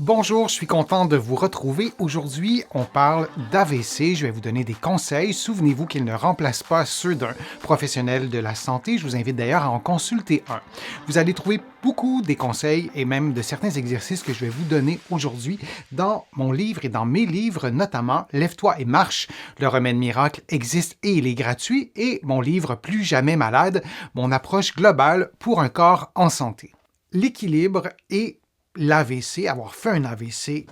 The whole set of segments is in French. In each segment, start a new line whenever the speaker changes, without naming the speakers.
Bonjour, je suis content de vous retrouver. Aujourd'hui, on parle d'AVC. Je vais vous donner des conseils. Souvenez-vous qu'ils ne remplacent pas ceux d'un professionnel de la santé. Je vous invite d'ailleurs à en consulter un. Vous allez trouver beaucoup des conseils et même de certains exercices que je vais vous donner aujourd'hui dans mon livre et dans mes livres, notamment Lève-toi et marche. Le remède miracle existe et il est gratuit. Et mon livre Plus jamais malade, mon approche globale pour un corps en santé. L'équilibre et l'AVC, avoir fait un AVC,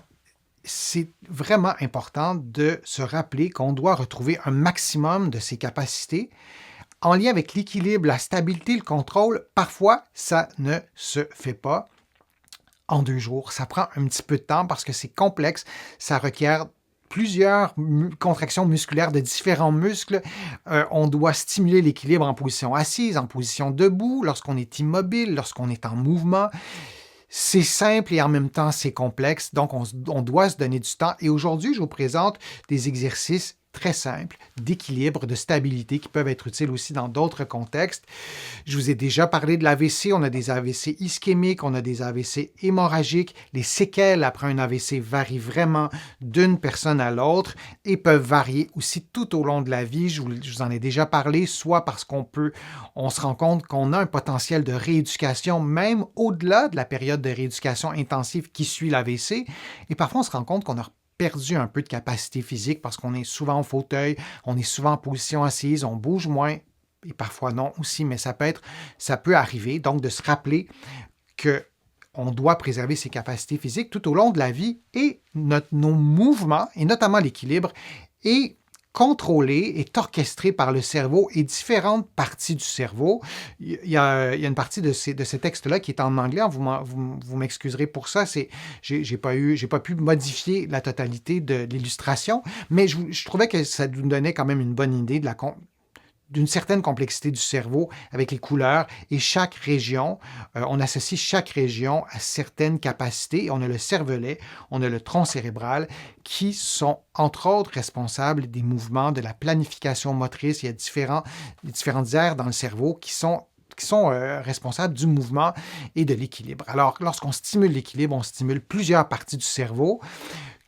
c'est vraiment important de se rappeler qu'on doit retrouver un maximum de ses capacités. En lien avec l'équilibre, la stabilité, le contrôle, parfois, ça ne se fait pas en 2 jours. Ça prend un petit peu de temps parce que c'est complexe. Ça requiert plusieurs contractions musculaires de différents muscles. On doit stimuler l'équilibre en position assise, en position debout, lorsqu'on est immobile, lorsqu'on est en mouvement. C'est simple et en même temps, c'est complexe, donc on doit se donner du temps. Et aujourd'hui, je vous présente des exercices très simples d'équilibre, de stabilité qui peuvent être utiles aussi dans d'autres contextes. Je vous ai déjà parlé de l'AVC. On a des AVC ischémiques, on a des AVC hémorragiques. Les séquelles après un AVC varient vraiment d'une personne à l'autre et peuvent varier aussi tout au long de la vie. Je vous en ai déjà parlé, soit parce on se rend compte qu'on a un potentiel de rééducation même au-delà de la période de rééducation intensive qui suit l'AVC. Et parfois, on se rend compte qu'on a perdu un peu de capacité physique parce qu'on est souvent en fauteuil, on est souvent en position assise, on bouge moins, et parfois non aussi, mais ça peut arriver. Donc, de se rappeler qu'on doit préserver ses capacités physiques tout au long de la vie et nos mouvements, et notamment l'équilibre, est contrôlé, est orchestré par le cerveau et différentes parties du cerveau. Il y a une partie de ces textes-là qui est en anglais. Vous m'excuserez pour ça. J'ai pas pu modifier la totalité de l'illustration, mais je trouvais que ça nous donnait quand même une bonne idée d'une certaine complexité du cerveau avec les couleurs et chaque région, on associe chaque région à certaines capacités. On a le cervelet, on a le tronc cérébral qui sont entre autres responsables des mouvements, de la planification motrice. Il y a différentes aires dans le cerveau qui sont responsables du mouvement et de l'équilibre. Alors, lorsqu'on stimule l'équilibre, on stimule plusieurs parties du cerveau.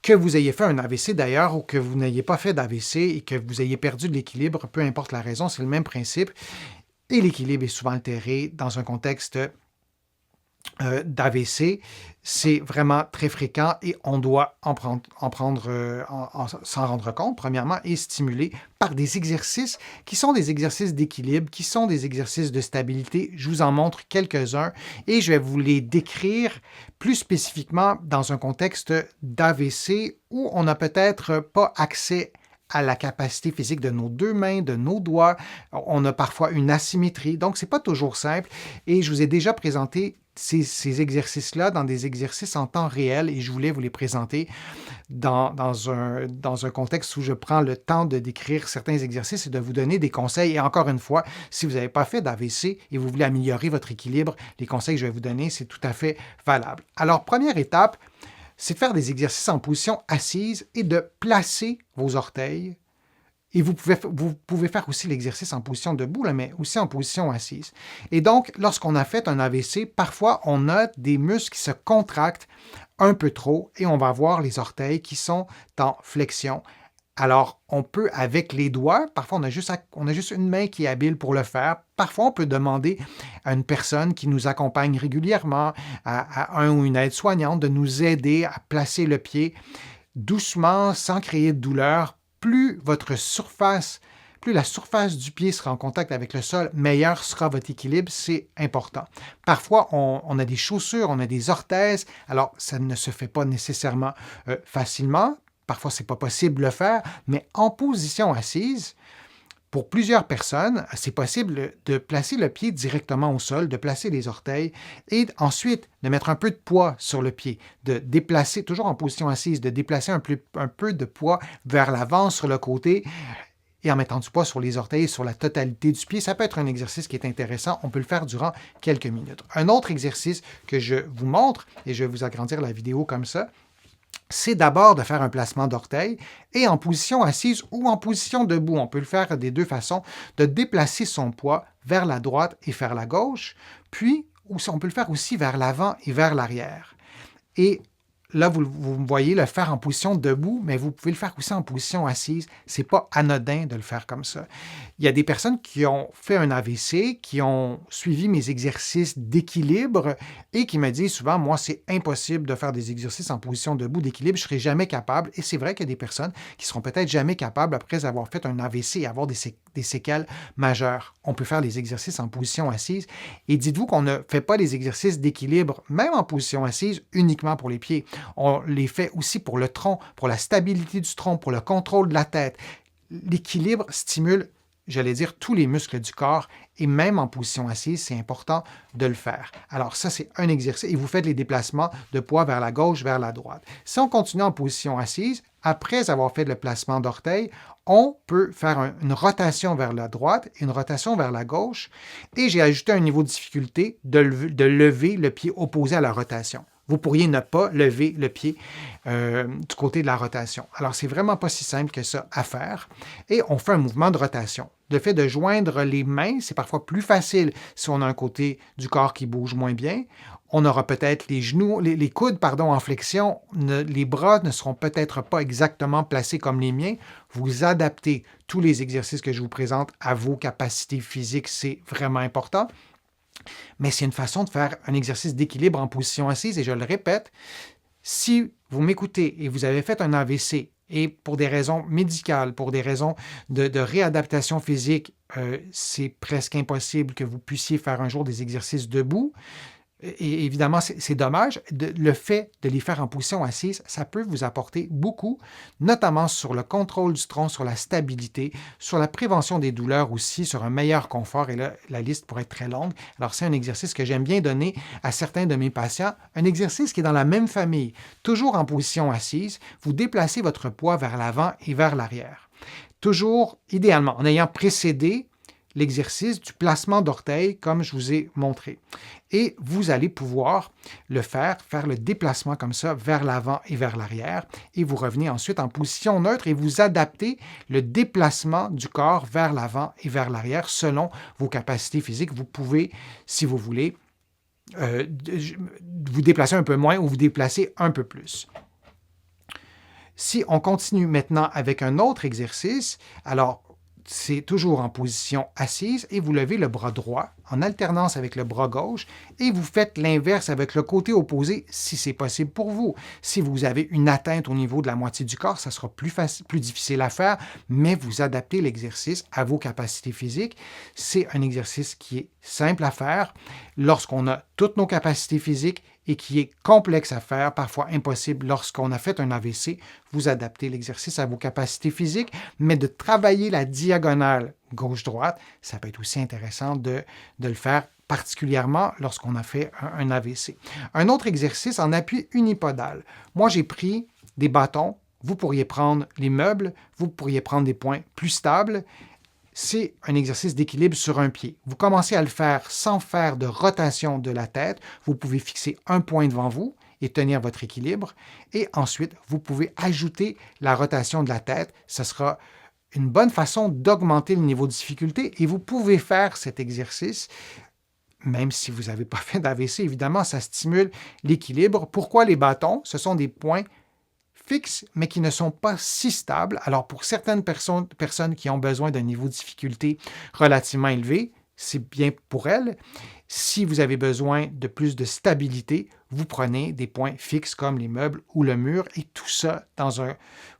Que vous ayez fait un AVC d'ailleurs ou que vous n'ayez pas fait d'AVC et que vous ayez perdu de l'équilibre, peu importe la raison, c'est le même principe. Et l'équilibre est souvent altéré dans un contexte d'AVC. C'est vraiment très fréquent et on doit s'en rendre compte, premièrement, et stimuler par des exercices qui sont des exercices d'équilibre, qui sont des exercices de stabilité. Je vous en montre quelques-uns et je vais vous les décrire plus spécifiquement dans un contexte d'AVC où on n'a peut-être pas accès à la capacité physique de nos 2 mains, de nos doigts. On a parfois une asymétrie, donc c'est pas toujours simple. Et je vous ai déjà présenté ces exercices-là dans des exercices en temps réel et je voulais vous les présenter dans un contexte où je prends le temps de décrire certains exercices et de vous donner des conseils. Et encore une fois, si vous n'avez pas fait d'AVC et vous voulez améliorer votre équilibre, les conseils que je vais vous donner, c'est tout à fait valable. Alors, première étape, c'est de faire des exercices en position assise et de placer vos orteils. Et vous pouvez faire aussi l'exercice en position debout, là, mais aussi en position assise. Et donc, lorsqu'on a fait un AVC, parfois, on a des muscles qui se contractent un peu trop et on va avoir les orteils qui sont en flexion. Alors, on peut, avec les doigts, parfois on a juste une main qui est habile pour le faire. Parfois, on peut demander à une personne qui nous accompagne régulièrement, à un ou une aide-soignante, de nous aider à placer le pied doucement, sans créer de douleur. Plus la surface du pied sera en contact avec le sol, meilleur sera votre équilibre, c'est important. Parfois, on a des chaussures, on a des orthèses, alors ça ne se fait pas nécessairement facilement. Parfois, ce n'est pas possible de le faire, mais en position assise, pour plusieurs personnes, c'est possible de placer le pied directement au sol, de placer les orteils et ensuite de mettre un peu de poids sur le pied, de déplacer, toujours en position assise, de déplacer un peu de poids vers l'avant sur le côté et en mettant du poids sur les orteils, sur la totalité du pied. Ça peut être un exercice qui est intéressant. On peut le faire durant quelques minutes. Un autre exercice que je vous montre, et je vais vous agrandir la vidéo comme ça, c'est d'abord de faire un placement d'orteil et en position assise ou en position debout. On peut le faire des 2 façons, de déplacer son poids vers la droite et vers la gauche, puis on peut le faire aussi vers l'avant et vers l'arrière. Et là, vous me voyez le faire en position debout, mais vous pouvez le faire aussi en position assise. Ce n'est pas anodin de le faire comme ça. Il y a des personnes qui ont fait un AVC, qui ont suivi mes exercices d'équilibre et qui me disent souvent, moi, c'est impossible de faire des exercices en position debout d'équilibre, je ne serai jamais capable. Et c'est vrai qu'il y a des personnes qui seront peut-être jamais capables, après avoir fait un AVC et avoir des séquelles majeures. On peut faire les exercices en position assise. Et dites-vous qu'on ne fait pas les exercices d'équilibre, même en position assise, uniquement pour les pieds. On les fait aussi pour le tronc, pour la stabilité du tronc, pour le contrôle de la tête. L'équilibre stimule, j'allais dire, tous les muscles du corps et même en position assise, c'est important de le faire. Alors ça, c'est un exercice et vous faites les déplacements de poids vers la gauche, vers la droite. Si on continue en position assise, après avoir fait le placement d'orteil, on peut faire une rotation vers la droite et une rotation vers la gauche. Et j'ai ajouté un niveau de difficulté de lever le pied opposé à la rotation. Vous pourriez ne pas lever le pied du côté de la rotation. Alors, c'est vraiment pas si simple que ça à faire. Et on fait un mouvement de rotation. Le fait de joindre les mains, c'est parfois plus facile si on a un côté du corps qui bouge moins bien. On aura peut-être les genoux, les coudes en flexion. Les bras ne seront peut-être pas exactement placés comme les miens. Vous adaptez tous les exercices que je vous présente à vos capacités physiques. C'est vraiment important. Mais c'est une façon de faire un exercice d'équilibre en position assise. Et je le répète, si vous m'écoutez et vous avez fait un AVC et pour des raisons médicales, pour des raisons de réadaptation physique, c'est presque impossible que vous puissiez faire un jour des exercices debout. Et évidemment, c'est dommage. Le fait de les faire en position assise, ça peut vous apporter beaucoup, notamment sur le contrôle du tronc, sur la stabilité, sur la prévention des douleurs aussi, sur un meilleur confort. Et là, la liste pourrait être très longue. Alors, c'est un exercice que j'aime bien donner à certains de mes patients. Un exercice qui est dans la même famille, toujours en position assise. Vous déplacez votre poids vers l'avant et vers l'arrière. Toujours, idéalement, en ayant précédé l'exercice du placement d'orteil comme je vous ai montré. Et vous allez pouvoir le faire le déplacement comme ça vers l'avant et vers l'arrière et vous revenez ensuite en position neutre et vous adaptez le déplacement du corps vers l'avant et vers l'arrière selon vos capacités physiques. Vous pouvez, si vous voulez, vous déplacer un peu moins ou vous déplacer un peu plus. Si on continue maintenant avec un autre exercice, alors c'est toujours en position assise et vous levez le bras droit en alternance avec le bras gauche et vous faites l'inverse avec le côté opposé si c'est possible pour vous. Si vous avez une atteinte au niveau de la moitié du corps, ça sera plus difficile à faire, mais vous adaptez l'exercice à vos capacités physiques. C'est un exercice qui est simple à faire lorsqu'on a toutes nos capacités physiques et qui est complexe à faire, parfois impossible lorsqu'on a fait un AVC. Vous adaptez l'exercice à vos capacités physiques, mais de travailler la diagonale gauche-droite, ça peut être aussi intéressant de le faire particulièrement lorsqu'on a fait un AVC. Un autre exercice en appui unipodal. Moi, j'ai pris des bâtons. Vous pourriez prendre les meubles. Vous pourriez prendre des points plus stables. C'est un exercice d'équilibre sur un pied. Vous commencez à le faire sans faire de rotation de la tête. Vous pouvez fixer un point devant vous et tenir votre équilibre. Et ensuite, vous pouvez ajouter la rotation de la tête. Ce sera une bonne façon d'augmenter le niveau de difficulté et vous pouvez faire cet exercice, même si vous n'avez pas fait d'AVC, évidemment, ça stimule l'équilibre. Pourquoi les bâtons? Ce sont des points fixes, mais qui ne sont pas si stables. Alors, pour certaines personnes qui ont besoin d'un niveau de difficulté relativement élevé, c'est bien pour elles. Si vous avez besoin de plus de stabilité, vous prenez des points fixes comme les meubles ou le mur et tout ça,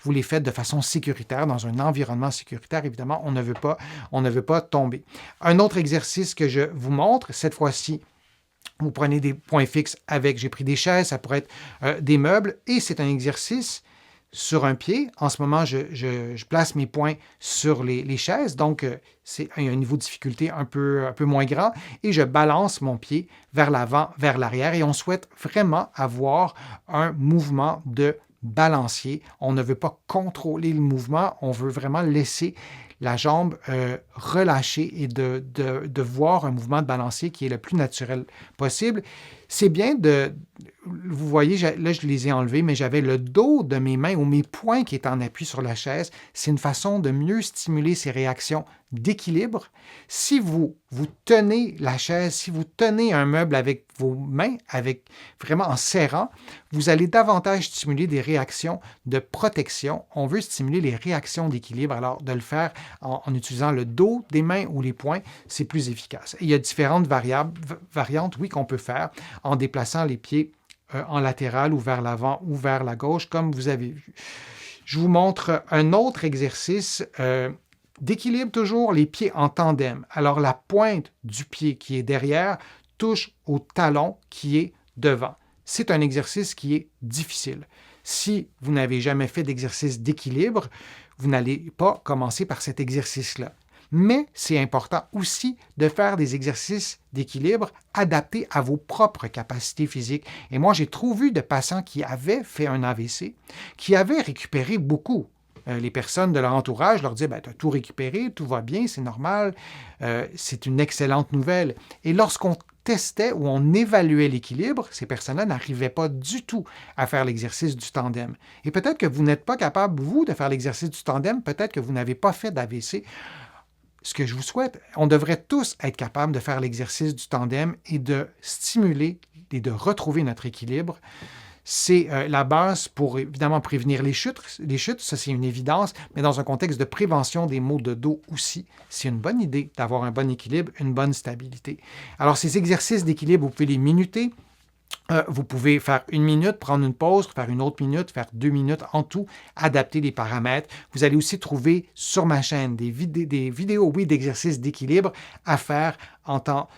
vous les faites de façon sécuritaire, dans un environnement sécuritaire. Évidemment, on ne veut pas tomber. Un autre exercice que je vous montre, cette fois-ci, vous prenez des points fixes j'ai pris des chaises, ça pourrait être des meubles et c'est un exercice sur un pied. En ce moment, je place mes poings sur les chaises, donc c'est un niveau de difficulté un peu moins grand et je balance mon pied vers l'avant, vers l'arrière et on souhaite vraiment avoir un mouvement de balancier. On ne veut pas contrôler le mouvement, on veut vraiment laisser la jambe relâchée et de voir un mouvement de balancier qui est le plus naturel possible. C'est bien de... Vous voyez, là, je les ai enlevés, mais j'avais le dos de mes mains ou mes poings qui étaient en appui sur la chaise. C'est une façon de mieux stimuler ces réactions d'équilibre. Si vous tenez la chaise, si vous tenez un meuble avec vos mains, vraiment en serrant, vous allez davantage stimuler des réactions de protection. On veut stimuler les réactions d'équilibre, alors de le faire en utilisant le dos des mains ou les poings, c'est plus efficace. Et il y a différentes variantes, oui, qu'on peut faire en déplaçant les pieds en latéral ou vers l'avant ou vers la gauche, comme vous avez vu. Je vous montre un autre exercice d'équilibre toujours, les pieds en tandem. Alors, la pointe du pied qui est derrière touche au talon qui est devant. C'est un exercice qui est difficile. Si vous n'avez jamais fait d'exercice d'équilibre, vous n'allez pas commencer par cet exercice-là. Mais c'est important aussi de faire des exercices d'équilibre adaptés à vos propres capacités physiques. Et moi, j'ai trop vu de patients qui avaient fait un AVC, qui avaient récupéré beaucoup. Les personnes de leur entourage leur disaient « tu as tout récupéré, tout va bien, c'est normal, c'est une excellente nouvelle ». Et lorsqu'on testait ou on évaluait l'équilibre, ces personnes-là n'arrivaient pas du tout à faire l'exercice du tandem. Et peut-être que vous n'êtes pas capable, vous, de faire l'exercice du tandem, peut-être que vous n'avez pas fait d'AVC. Ce que je vous souhaite, on devrait tous être capables de faire l'exercice du tandem et de stimuler et de retrouver notre équilibre. C'est la base pour évidemment prévenir les chutes. Les chutes, ça c'est une évidence, mais dans un contexte de prévention des maux de dos aussi, c'est une bonne idée d'avoir un bon équilibre, une bonne stabilité. Alors ces exercices d'équilibre, vous pouvez les minuter. Vous pouvez faire 1 minute, prendre une pause, faire une autre minute, faire 2 minutes en tout, adapter les paramètres. Vous allez aussi trouver sur ma chaîne des vidéos, oui, d'exercices d'équilibre à faire en temps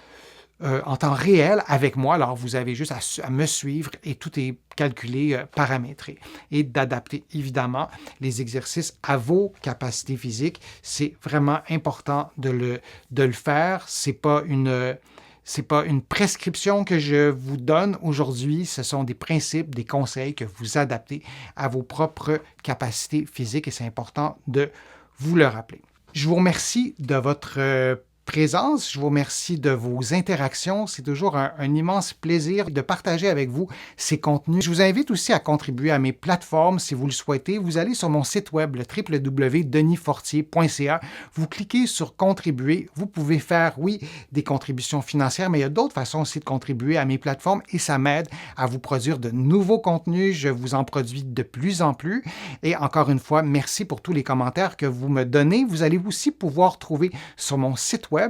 réel avec moi. Alors, vous avez juste à me suivre et tout est calculé, paramétré. Et d'adapter, évidemment, les exercices à vos capacités physiques. C'est vraiment important de le faire. C'est pas une prescription que je vous donne aujourd'hui. Ce sont des principes, des conseils que vous adaptez à vos propres capacités physiques et c'est important de vous le rappeler. Je vous remercie de votre présence. Je vous remercie de vos interactions. C'est toujours un immense plaisir de partager avec vous ces contenus. Je vous invite aussi à contribuer à mes plateformes si vous le souhaitez. Vous allez sur mon site web, le www.denisfortier.ca. Vous cliquez sur « Contribuer ». Vous pouvez faire, oui, des contributions financières, mais il y a d'autres façons aussi de contribuer à mes plateformes et ça m'aide à vous produire de nouveaux contenus. Je vous en produis de plus en plus. Et encore une fois, merci pour tous les commentaires que vous me donnez. Vous allez aussi pouvoir trouver sur mon site web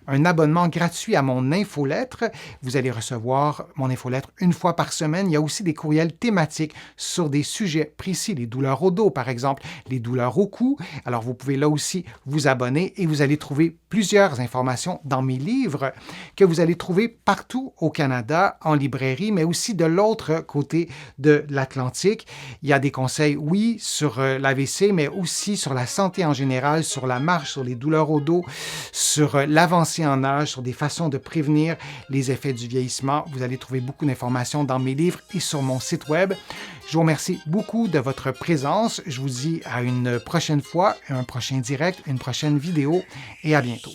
un abonnement gratuit à mon infolettre. Vous allez recevoir mon infolettre une fois par semaine. Il y a aussi des courriels thématiques sur des sujets précis, les douleurs au dos par exemple, les douleurs au cou. Alors vous pouvez là aussi vous abonner et vous allez trouver plusieurs informations dans mes livres que vous allez trouver partout au Canada en librairie, mais aussi de l'autre côté de l'Atlantique. Il y a des conseils, oui, sur l'AVC, mais aussi sur la santé en général, sur la marche, sur les douleurs au dos, sur l'avancée en âge, sur des façons de prévenir les effets du vieillissement. Vous allez trouver beaucoup d'informations dans mes livres et sur mon site web. Je vous remercie beaucoup de votre présence. Je vous dis à une prochaine fois, un prochain direct, une prochaine vidéo et à bientôt.